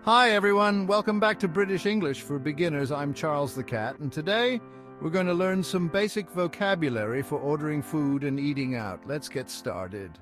Hi everyone, welcome back to British English for Beginners. I'm Charles the Cat, and today we're going to learn some basic vocabulary for ordering food and eating out. Let's get started.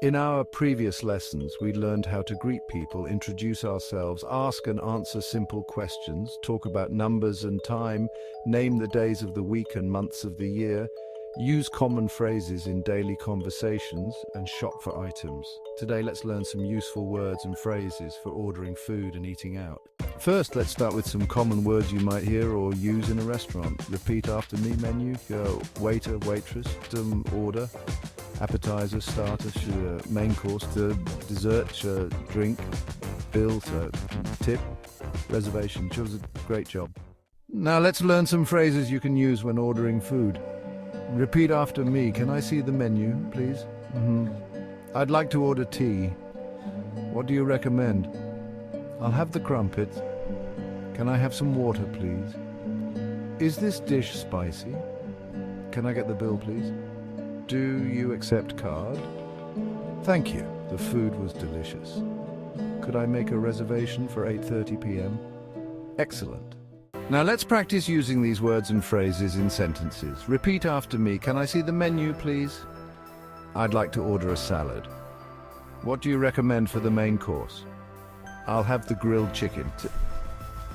In our previous lessons, we learned how to greet people, introduce ourselves, ask and answer simple questions, talk about numbers and time, name the days of the week and months of the year, use common phrases in daily conversations, and shop for items. Today, let's learn some useful words and phrases for ordering food and eating out. First, let's start with some common words you might hear or use in a restaurant. Repeat after me menu. Go waiter, waitress, order, appetizer, starter, main course, dessert, drink, bill, tip, reservation. Choose a great job. Now let's learn some phrases you can use when ordering food. Repeat after me. Can I see the menu, please? I'd like to order tea. What do you recommend? I'll have the crumpets. Can I have some water, please? Is this dish spicy? Can I get the bill, please? Do you accept card? Thank you. The food was delicious. Could I make a reservation for 8:30 p.m.? Excellent. Now let's practice using these words and phrases in sentences. Repeat after me. Can I see the menu, please? I'd like to order a salad. What do you recommend for the main course? I'll have the grilled chicken.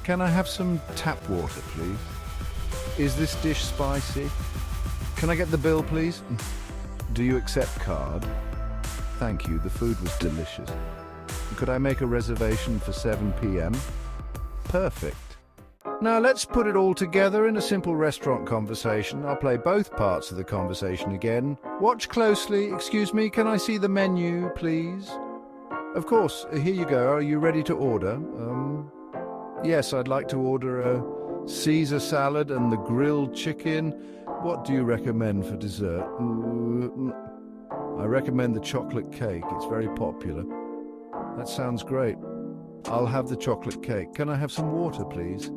Can I have some tap water, please? Is this dish spicy? Can I get the bill, please? Do you accept card? Thank you. The food was delicious. Could I make a reservation for 7 p.m.? Perfect. Now let's put it all together in a simple restaurant conversation. I'll play both parts of the conversation again. Watch closely. Excuse me, can I see the menu, please? Of course, here you go. Are you ready to order? Yes, I'd like to order a Caesar salad and the grilled chicken. What do you recommend for dessert? I recommend the chocolate cake. It's very popular. That sounds great. I'll have the chocolate cake. Can I have some water, please?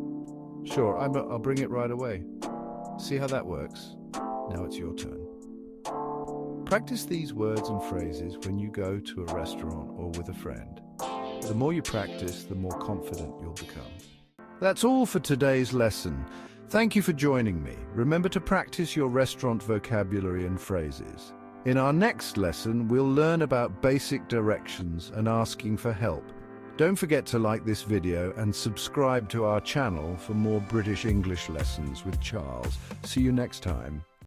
Sure, I'll bring it right away. See how that works? Now it's your turn. Practice these words and phrases when you go to a restaurant or with a friend. The more you practice, the more confident you'll become. That's all for today's lesson. Thank you for joining me. Remember to practice your restaurant vocabulary and phrases. In our next lesson, we'll learn about basic directions and asking for help. Don't forget to like this video and subscribe to our channel for more British English lessons with Charles. See you next time.